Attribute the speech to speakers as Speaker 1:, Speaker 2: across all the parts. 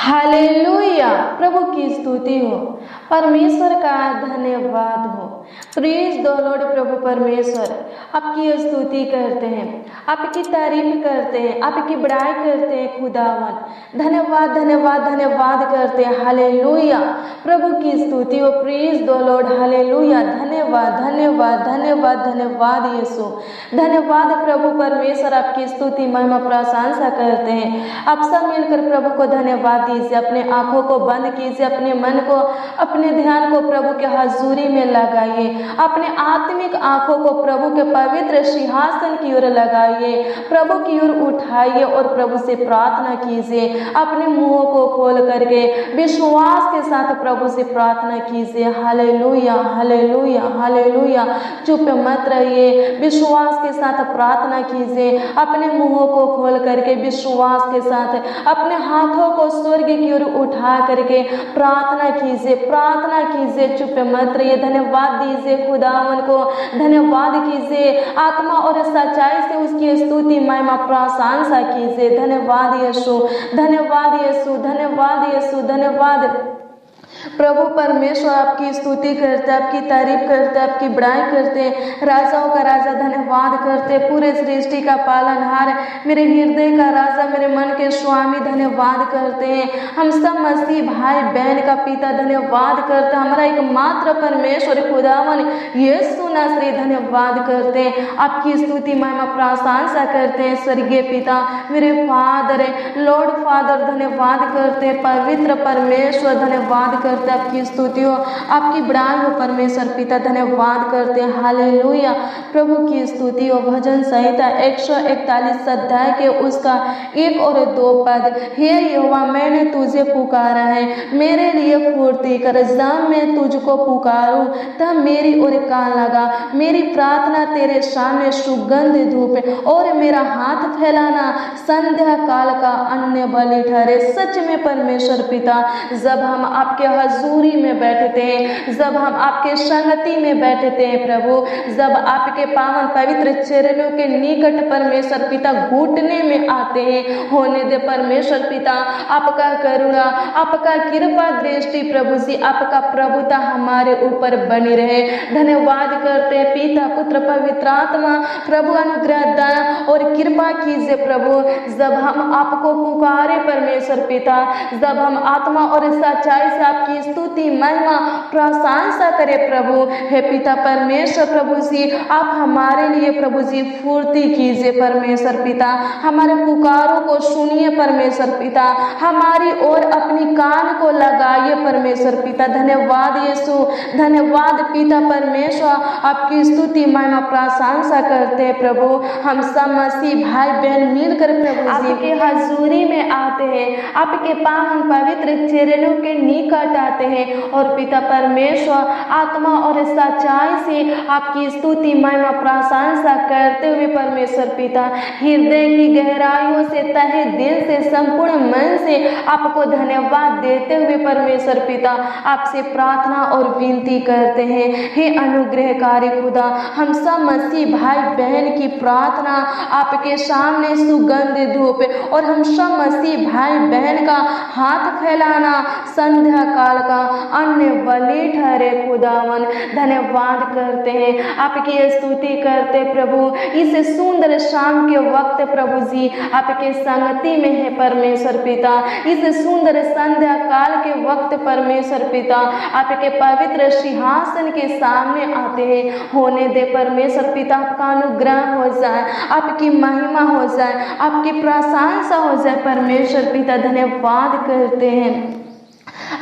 Speaker 1: Hallelujah. प्रभु की स्तुति हो, परमेश्वर का धन्यवाद हो। Praise the Lord. प्रभु परमेश्वर आपकी स्तुति करते हैं, आपकी तारीफ करते हैं, आपकी बड़ाई करते हैं खुदावन। धन्यवाद धन्यवाद धन्यवाद करते हैं। हालेलुया। प्रभु की स्तुति हो। Praise the Lord. हालेलुया। धन्यवाद धन्यवाद धन्यवाद धन्यवाद यीशु। धन्यवाद प्रभु परमेश्वर, आपकी स्तुति महिमा प्रशंसा करते हैं। आप सब मिलकर प्रभु को धन्यवाद दीजिए। अपने आंखों को बंद कीजिए, अपने मन को, अपने ध्यान को प्रभु के हजूरी में लगाइए। अपने आत्मिक आंखों को प्रभु के पवित्र सिंहासन की ओर लगाइए, प्रभु की ओर उठाइए और प्रभु से प्रार्थना कीजिए। अपने मुंहों को खोल करके विश्वास के साथ प्रभु से प्रार्थना कीजिए। Hallelujah hallelujah hallelujah. चुप मत रहिए, विश्वास के साथ प्रार्थना कीजिए। अपने मुंहों को खोल करके विश्वास के साथ अपने हाथों को स्वर्ग की ओर उठा करके प्रार्थना कीजिए, प्रार्थना कीजिए। चुप मत रहिए। धन्यवाद दीजिए खुदावन को, धन्यवाद कीजिए। आत्मा और सच्चाई से उसकी स्तुति महिमा प्रशंसा कीजिए। धन्यवाद यीशु, धन्यवाद यीशु, धन्यवाद यीशु, धन्यवाद। प्रभु परमेश्वर आपकी स्तुति करते, आपकी तारीफ करते, आपकी बड़ाई करते। राजाओं का राजा धन्यवाद करते, पूरे सृष्टि का पालनहार, मेरे हृदय का राजा, मेरे मन के स्वामी धन्यवाद करते हैं। हम सब मसीह भाई बहन का पिता धन्यवाद करते, हमारा एकमात्र परमेश्वर खुदावन यीशु नासरी धन्यवाद करते हैं। आपकी स्तुति महिमा प्रशंसा करते हैं। स्वर्गीय पिता, मेरे फादर, लॉर्ड फादर धन्यवाद करते, पवित्र परमेश्वर धन्यवाद करते। आपकी स्तुति हो, आपकी बड़ाई हो परमेश्वर पिता, धन्यवाद करते हैं। हालेलुया। प्रभु की स्तुति हो। भजन संहिता 141 अध्याय के उसका 1 और 2 पद। हे यहोवा, मैंने तुझे पुकारा है, मेरे लिए फुर्ती कर। जब मैं तुझको पुकारूं तब मेरी ओर कान लगा। मेरी प्रार्थना तेरे सामने सुगंध धूप और मेरा हाथ फैलाना संध्या काल का अन्य बलि ठहरे। सच में परमेश्वर पिता, जब हम आपके हजूरी में बैठते हैं, जब हम आपके संगति में बैठते हैं प्रभु, जब आपके पावन पवित्र चरणों के निकट परमेश्वर पिता घुटने में आते हैं, होने दे परमेश्वर पिता आपका करुणा, आपका कृपा दृष्टि प्रभु जी, आपका प्रभुता हमारे ऊपर बनी रहे। धन्यवाद करते हैं पिता, पुत्र, पवित्र आत्मा। प्रभु अनुग्रह दया और कृपा कीजिए प्रभु। जब हम आपको पुकारे परमेश्वर पिता, जब हम आत्मा और सच्चाई से आपकी स्तुति महिमा प्रशंसा करे प्रभु। हे पिता परमेश्वर प्रभु जी, आप हमारे लिए प्रभु जी फुर्ती कीजिए परमेश्वर पिता। हमारे पुकारों को सुनिए परमेश्वर पिता, हमारी ओर अपनी कान को लगाइए परमेश्वर पिता। धन्यवाद यीशु, धन्यवाद पिता परमेश्वर। आपकी स्तुति महिमा प्रशंसा करते हैं प्रभु। हम सब मसीह भाई बहन मिलकर प्रभु जी आपके हजूरी में आते हैं, आपके पावन पवित्र चरणों के निकट आते हैं और पिता परमेश्वर आत्मा और सच्चाई से आपकी स्तुति महिमा प्रशंसा करते हुए परमेश्वर पिता हृदय की गहराइयों से, तहे दिल से, संपूर्ण मन से आपको धन्यवाद देते हुए परमेश्वर पिता आपसे प्रार्थना और विनती करते हैं। हे अनुग्रहकारी खुदा, हम सब मसीह भाई बहन की प्रार्थना आपके सामने सुगंध धूप और हम सब मसीह भाई बहन का हाथ फैलाना संध्या काल का अन्य बलि ठहरे खुदावन। धन्यवाद करते हैं, आपकी स्तुति करते प्रभु। इस सुंदर शाम के वक्त प्रभु जी आपके संगति में है परमेश्वर पिता। इस सुंदर संध्या काल के वक्त परमेश्वर पिता आपके पवित्र सिंहासन के सामने आते हैं। होने दे परमेश्वर पिता, आपका अनुग्रह हो जाए, आपकी महिमा हो जाए, आपकी प्रशंसा हो जाए परमेश्वर पिता। धन्यवाद करते हैं,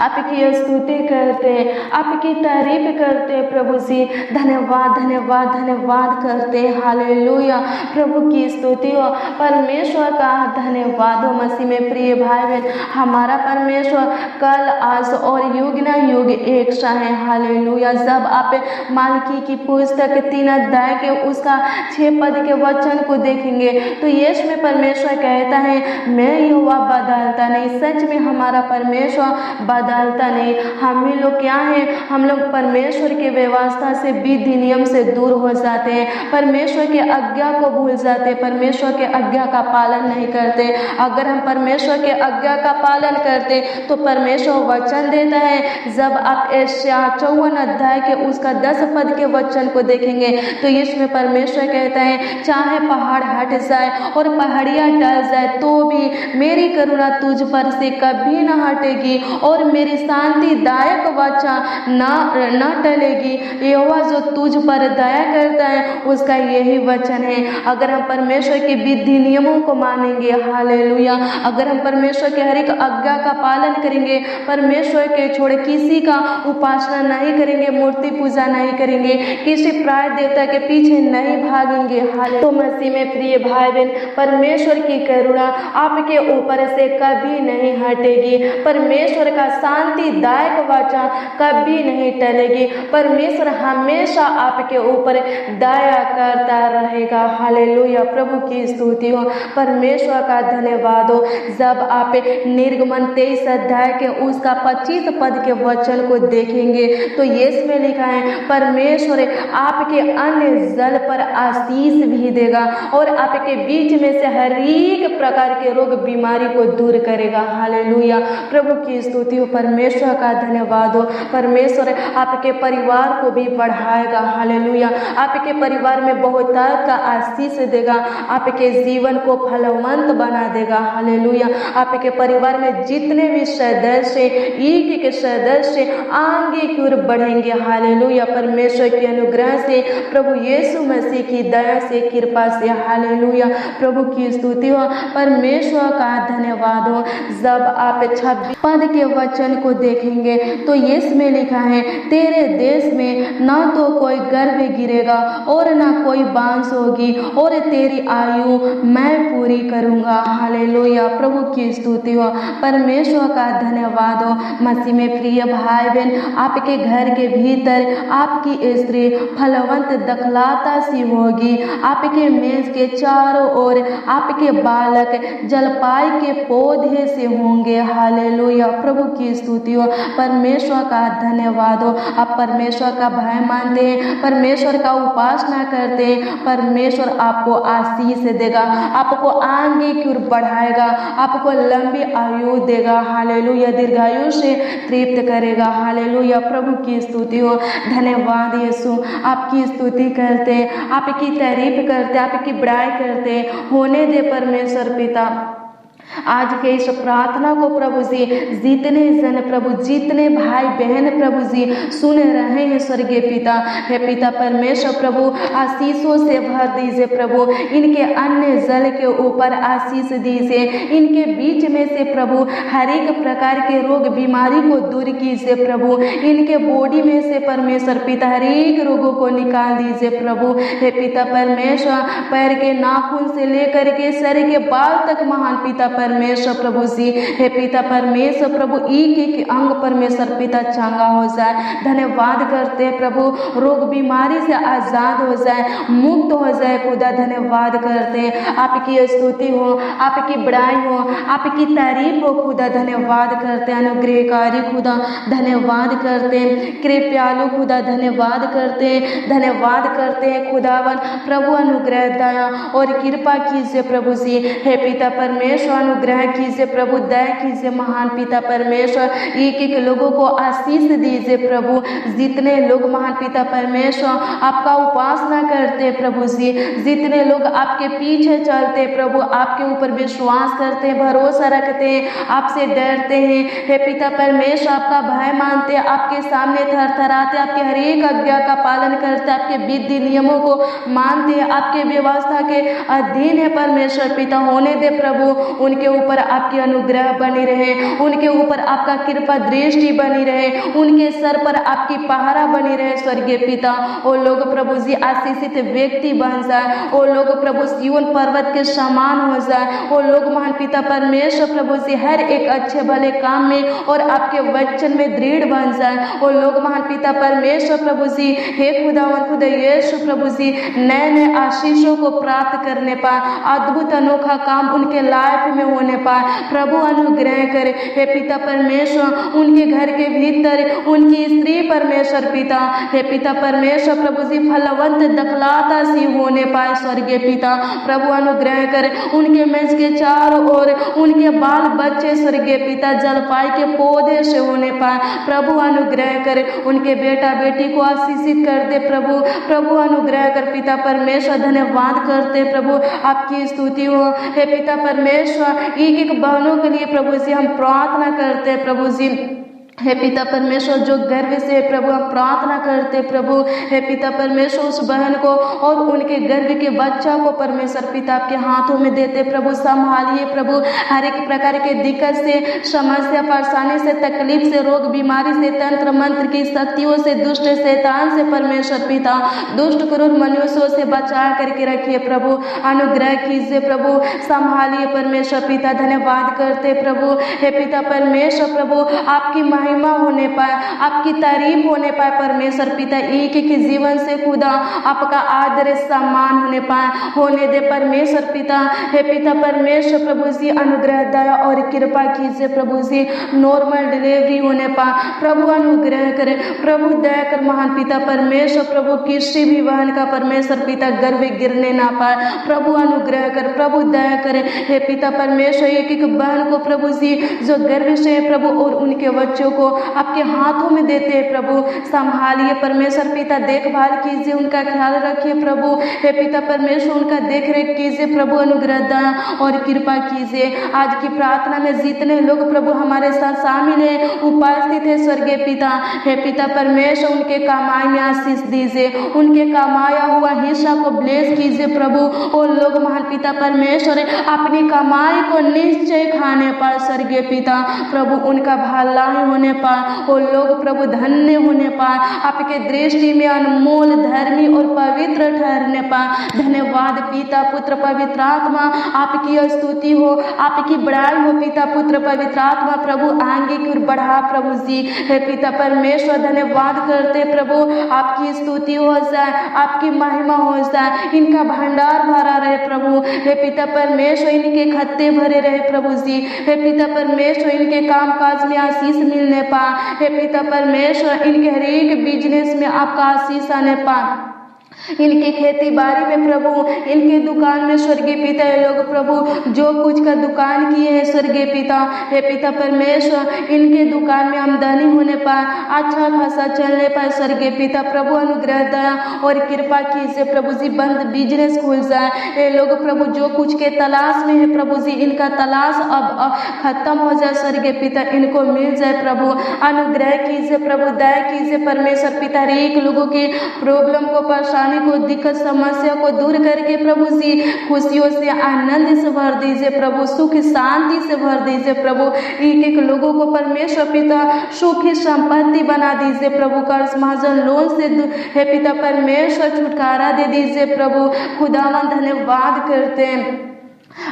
Speaker 1: आपकी स्तुति करते हैं, आपकी तारीफ करते हैं प्रभु जी। धन्यवाद धन्यवाद धन्यवाद करते हैं। हालेलुया। प्रभु की स्तुति हो, परमेश्वर का धन्यवाद हो। मसीह में प्रिय भाई बहन, हमारा परमेश्वर कल आज और युग न युग एक सा है। हालेलुया। जब आप मालकी की पुस्तक 3 अध्याय के उसका 6 पद के वचन को देखेंगे तो यीशु में परमेश्वर कहता है, मैं यहोवा बदलता नहीं। सच में हमारा परमेश्वर बदलता नहीं। हम ही लोग क्या है, हम लोग परमेश्वर की व्यवस्था से, विधि नियम से दूर हो जाते हैं, परमेश्वर के आज्ञा को भूल जाते हैं, परमेश्वर के आज्ञा का पालन नहीं करते। अगर हम परमेश्वर के आज्ञा का पालन करते तो परमेश्वर वचन देता है, जब आप यशायाह 54 अध्याय के उसका 10 पद के वचन को देखेंगे तो इसमें परमेश्वर कहता है, चाहे पहाड़ हट जाए और पहाड़ियाँ टल जाए तो भी मेरी करुणा तुझ पर से कभी न हटेगी और मेरी शांतिदायक वाचा न टलेगी। यहोवा जो तुझ पर दया करता है उसका यही वचन है। अगर हम परमेश्वर के विधि नियमों को मानेंगे, हालेलुया, अगर हम परमेश्वर के हर एक आज्ञा का पालन करेंगे, परमेश्वर के छोड़ किसी का उपासना नहीं करेंगे, मूर्ति पूजा नहीं करेंगे, किसी प्राय देवता के पीछे नहीं भागेंगे, तो मसीह में प्रिय भाई बहन, परमेश्वर की करुणा आपके ऊपर से कभी नहीं हटेगी, परमेश्वर का शांतिदायक वाचा कभी नहीं टलेगी, परमेश्वर हमेशा आपके ऊपर दया करता रहेगा। हालेलुया, प्रभु की स्तुति हो, परमेश्वर का धन्यवाद हो। जब आप निर्गमन 23 अध्याय के उसका 25 पद के वचन को देखेंगे तो इसमें लिखा है, परमेश्वर आपके अन्य जल पर आशीष भी देगा और आपके बीच में से हर एक प्रकार के रोग बीमारी को दूर करेगा। हालेलुया, प्रभु की स्तुति हो, परमेश्वर का धन्यवाद हो। परमेश्वर आपके परिवार को भी बढ़ाएगा। हालेलुया, आपके परिवार में बहुतायत का आशीष देगा, आपके जीवन को फलवंत बना देगा। हालेलुया, आपके परिवार में जितने भी सदस्य, एक एक सदस्य आगे की ओर बढ़ेंगे। हालेलुया, परमेश्वर के अनुग्रह से, प्रभु यीशु मसीह की दया से, कृपा से। हालेलुया, प्रभु की स्तुति हो, परमेश्वर का धन्यवाद हो। जब आप 26 पद के वचन को देखेंगे तो इसमें लिखा है, तेरे देश में न तो कोई गर्भ गिरेगा और न कोई बांस होगी और तेरी आयु मैं पूरी करूंगा। हालेलुया, प्रभु की स्तुति हो, परमेश्वर का धन्यवाद हो। मसीह में प्रिय भाई बहन, आपके घर के भीतर आपकी स्त्री फलवंत दखलाता सी होगी, आपके मेज के चारों ओर आपके बालक जलपाई के पौधे से होंगे। हालेलुया, प्रभु की स्तुति हो, परमेश्वर का धन्यवाद हो। आप परमेश्वर का भय मानते हैं, परमेश्वर का उपासना करते हैं, परमेश्वर आपको आशीष देगा, आपको आगे की ओर बढ़ाएगा, आपको लंबी आयु देगा। हालेलुया, दीर्घायु से तृप्त करेगा। हालेलुया, प्रभु की स्तुति हो, धन्यवाद यीशु, आपकी स्तुति करते, आपकी तारीफ करते, आपकी बड़ाई करते। होने दे परमेश्वर पिता, आज के इस प्रार्थना को प्रभु जी, जितने जन प्रभु, जितने भाई बहन प्रभु जी सुन रहे हैं स्वर्गीय पिता, हे पिता परमेश्वर प्रभु, आशीषों से भर दीजिए प्रभु, इनके अन्य जल के ऊपर आशीष दीजिए, इनके बीच में से प्रभु हर एक प्रकार के रोग बीमारी को दूर कीजिए प्रभु, इनके बॉडी में से परमेश्वर पिता हर एक रोगों को निकाल दीजिए प्रभु। हे पिता परमेश्वर, पैर के नाखून से लेकर के सर के बाल तक महान पिता परमेश्वर प्रभु जी, हे पिता परमेश्वर प्रभु, एक एक अंग परमेश्वर पिता चंगा हो जाए। धन्यवाद करते हैं प्रभु, रोग बीमारी से आजाद हो जाए, मुक्त हो जाए खुदा। धन्यवाद करते हैं, आपकी स्तुति हो, आपकी बड़ाई हो, आपकी तारीफ हो खुदा। धन्यवाद करते हैं अनुग्रहकारी खुदा, धन्यवाद करते हैं कृपालु खुदा, धन्यवाद करते हैं, धन्यवाद करते हैं खुदावन प्रभु। अनुग्रह दया और कृपा कीजिए प्रभु जी, हे पिता परमेश्वर अनुग्रह कीजिए प्रभु, दया कीजिए महान पिता परमेश्वर, एक एक लोगों को आशीष दीजिए प्रभु। जितने लोग महान पिता परमेश्वर आपका उपासना करते प्रभु जी, जितने लोग आपके पीछे चलते प्रभु, आपके ऊपर विश्वास करते, भरोसा रखते, आपसे डरते हैं, हे पिता परमेश्वर आपका भय मानते, आपके सामने थरथराते, आपके हर एक आज्ञा का पालन करते, आपके विधि नियमों को मानते, आपके व्यवस्था के अधीन है परमेश्वर पिता। होने दे प्रभु, उनके ऊपर आपकी अनुग्रह बनी रहे, उनके ऊपर आपका कृपा दृष्टि बनी रहे, उनके सर पर आपकी पहरा बनी रहे स्वर्गीय पिता। वो लोग प्रभु जी आशीषित व्यक्ति बन जाए, वो लोग प्रभु सिय्योन पर्वत के समान हो जाए, वो लोग महान पिता परमेश्वर प्रभु जी हर एक अच्छे भले काम में और आपके वचन में दृढ़ बन जाए। वो लोग महान पिता परमेश्वर प्रभु जी, हे खुदावन खुदा यीशु प्रभु जी, नए नए आशीषों को प्राप्त करने पाए, अद्भुत अनोखा काम उनके लाइफ में होने पाए प्रभु अनुग्रह करे। हे पिता परमेश्वर, उनके घर के भीतर उनकी स्त्री परमेश्वर पिता, हे पिता परमेश्वर प्रभु जी फलवंत दखलाता सी होने पाए स्वर्गीय पिता प्रभु अनुग्रह करे। उनके मेज के चारों ओर उनके बाल बच्चे स्वर्गीय पिता जलपाई के पौधे से होने पाए प्रभु अनुग्रह करे। उनके बेटा बेटी को आशीषित कर दे प्रभु अनुग्रह कर। पिता परमेश्वर धन्यवाद करते प्रभु, आपकी स्तुति हो। हे पिता परमेश्वर, एक एक बहनों के लिए प्रभु जी हम प्रार्थना करते प्रभु जी। हे पिता परमेश्वर, जो गर्व से प्रभु हम प्रार्थना करते प्रभु, हे पिता परमेश्वर उस बहन को और उनके गर्भ के बच्चा को परमेश्वर पिता आपके हाथों में देते प्रभु। संभालिए प्रभु, हर एक प्रकार के दिक्कत से, समस्या, परेशानी से, तकलीफ से, रोग बीमारी से, तंत्र मंत्र की शक्तियों से, दुष्ट शैतान से परमेश्वर पिता, दुष्ट क्रूर मनुष्यों से बचा करके रखिए प्रभु। अनुग्रह कीजिए प्रभु, संभालिए परमेश्वर पिता। धन्यवाद करते प्रभु। हे पिता परमेश्वर प्रभु, आपकी महिमा होने पाए, आपकी तारीफ होने पाए परमेश्वर पिता। एक एक जीवन से खुदा आपका आदर सम्मान होने पाए, होने दे परमेश्वर पिता। हे पिता परमेश्वर प्रभु जी, अनुग्रह दया और कृपा कीजिए प्रभु जी। नॉर्मल डिलीवरी होने पाए प्रभु, अनुग्रह करे प्रभु, दया कर महान पिता परमेश्वर प्रभु। किसी भी बहन का परमेश्वर पिता गर्भ गिरने ना पाए प्रभु, अनुग्रह कर प्रभु, दया करे। हे पिता परमेश्वर, एक एक बहन को प्रभु जी जो गर्भ से है प्रभु और उनके बच्चों को आपके हाथों में देते हैं प्रभु। संभालिए परमेश्वर पिता, देखभाल कीजिए, उनका ख्याल रखिए प्रभु। हे पिता परमेश्वर, उनका देख रेख कीजिए प्रभु, अनुग्रह दया और कृपा कीजिए। आज की प्रार्थना में जितने लोग प्रभु हमारे साथ शामिल है, उपस्थित है स्वर्गीय पिता, हे पिता परमेश्वर उनके कमाई में आशीष दीजिए, उनके कमाया हुआ हिस्सा को ब्लेस कीजिए प्रभु। और लोग महान पिता परमेश्वर अपनी कमाई को निश्चय खाने पाए स्वर्गीय पिता प्रभु, उनका भलाई होने पाए, और लोग प्रभु धन्य होने पाए, आपके दृष्टि में अनमोल, धर्मी और पवित्र ठहरने पाए। धन्यवाद पिता पुत्र पवित्र आत्मा, आपकी स्तुति हो, आपकी बड़ाई हो पिता पुत्र पवित्र आत्मा प्रभु। आगे की ओर बढ़ा प्रभु जी। हे पिता परमेश्वर, धन्यवाद करते प्रभु, आपकी स्तुति हो जाए, आपकी महिमा हो जाए, इनका भंडार भरा रहे प्रभु। हे पिता परमेश्वर, इनके खत्ते भरे रहे प्रभु जी। हे पिता परमेश्वर, इनके काम काज में आशीष मिलने पाए। हे पिता परमेश्वर, इनके हर एक बिजनेस में आपका आशीष आने पाए। इनकी खेती बाड़ी में प्रभु, इनके दुकान में स्वर्गीय पिता, ये लोग प्रभु जो कुछ का दुकान किए हैं स्वर्गीय पिता, हे पिता परमेश्वर, इनके दुकान में आमदनी होने पाए, अच्छा खासा चलने पाए स्वर्गीय पिता प्रभु। अनुग्रह दया और कृपा कीजिए प्रभु जी। बंद बिजनेस खुल जाए। ये लोग प्रभु जो कुछ के तलाश में है प्रभु जी, इनका तलाश अब खत्म हो जाए स्वर्गीय पिता, इनको मिल जाए प्रभु। अनुग्रह कीजिए प्रभु, दया कीजिए परमेश्वर पिता। हर एक लोगों के प्रॉब्लम को, परेशानी को, दिक्कत समस्या को दूर करके प्रभु जी खुशियों से, आनंद से भर दीजिए प्रभु, सुख शांति से भर दीजिए प्रभु। एक एक लोगों को परमेश्वर पिता सुखी संपत्ति बना दीजिए प्रभु। कर्ज महाजन लोन से हे पिता परमेश्वर छुटकारा दे दीजिए प्रभु। खुदावन धन्यवाद करते हैं,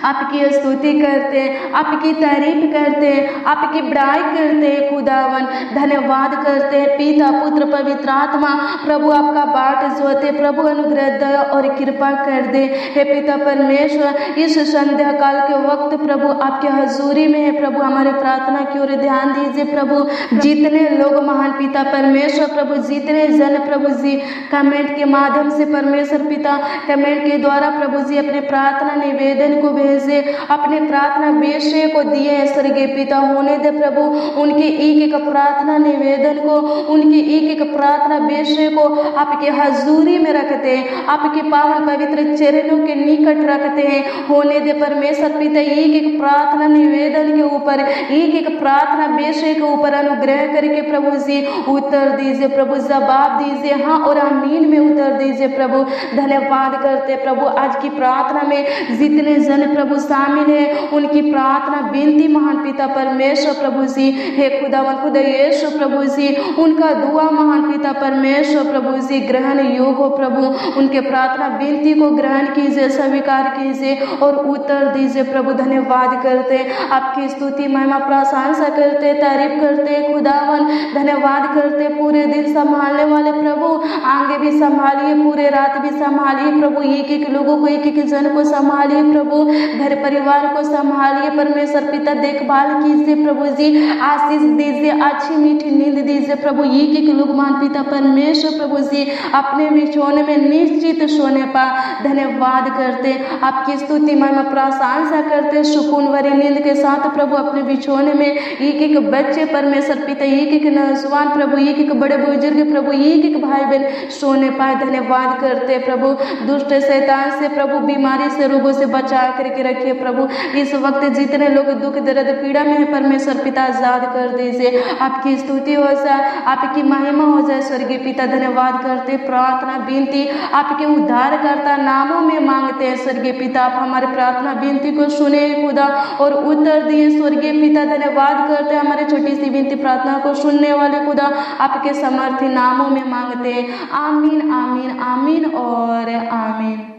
Speaker 1: आपकी स्तुति करते हैं, आपकी तारीफ करते हैं, आपकी बड़ाई करते हैं खुदावन। धन्यवाद करते हैं पिता पुत्र पवित्र आत्मा प्रभु। आपका बाट जोते प्रभु, अनुग्रह दया और कृपा कर दे। हे पिता परमेश्वर, इस संध्या काल के वक्त प्रभु आपके हजूरी में है प्रभु, हमारे प्रार्थना की ओर ध्यान दीजिए प्रभु। जितने लोग महान पिता परमेश्वर प्रभु, जितने जन प्रभु जी कमेंट के माध्यम से परमेश्वर पिता, कमेंट के द्वारा प्रभु जी अपने प्रार्थना निवेदन को भेजे, अपने प्रार्थना विषय को दिए हैं स्वर्गीय पिता। होने दे प्रभु उनके एक एक प्रार्थना निवेदन को, उनके एक एक प्रार्थना विषय को आपके हजूरी में रखते हैं, आपके पावन पवित्र चरणों के निकट रखते हैं। होने दे परमेश्वर पिता एक एक प्रार्थना निवेदन के ऊपर, एक एक प्रार्थना विषय के ऊपर अनुग्रह करके प्रभु जी उत्तर दीजिए प्रभु, जवाब दीजिए, हाँ और आमीन में उत्तर दीजिए प्रभु। धन्यवाद करते प्रभु। आज की प्रार्थना में जितने जन प्रभु शामिल है, उनकी प्रार्थना विनती महान पिता परमेश्वर प्रभु जी, हे खुदावन खुदा यीशु प्रभु जी, उनका दुआ महान पिता परमेश्वर प्रभु जी ग्रहण योग हो प्रभु। उनके प्रार्थना विनती को ग्रहण कीजिए, स्वीकार कीजिए और उत्तर दीजिए प्रभु। धन्यवाद करते, आपकी स्तुति महिमा प्रशंसा करते, तारीफ करते खुदावन। धन्यवाद करते, पूरे दिन संभालने वाले प्रभु, आगे भी संभालिए, पूरे रात भी संभालिए प्रभु। एक एक लोगों को, एक एक जन को संभालिए प्रभु। घर परिवार को संभालिए परमेश्वर पिता, देखभाल कीजिए प्रभु जी, आशीष दीजिए, अच्छी मीठी नींद दीजिए प्रभु। एक लोग मान पिता परमेश्वर प्रभु जी अपने बिछौने में निश्चित सोने पा धन्यवाद करते, आपकी स्तुति महिमा प्रशंसा करते, सुकून भरी नींद के साथ प्रभु अपने बिछौने में एक बच्चे परमेश्वर पिता, एक नौजवान प्रभु, एक बड़े बुजुर्ग प्रभु, एक भाई बहन सोने पाए धन्यवाद करते प्रभु। दुष्ट शैतान से प्रभु, बीमारी से, रोगों से बचा करके रखिए प्रभु। इस वक्त जितने लोग दुख दर्द पीड़ा में है परमेश्वर पिता आजाद कर दीजिए, आपकी स्तुति हो जाए, आपकी महिमा हो जाए स्वर्गीय पिता। धन्यवाद करते, प्रार्थना विनती आपके उद्धारकर्ता नामों में मांगते हैं स्वर्गीय पिता। आप हमारे प्रार्थना विनती को सुने खुदा और उत्तर दिए स्वर्गीय पिता। धन्यवाद करते हैं हमारे छोटी सी विनती प्रार्थना को सुनने वाले खुदा, आपके समर्थी नामों में मांगते हैं। आमीन आमीन आमीन और आमीन।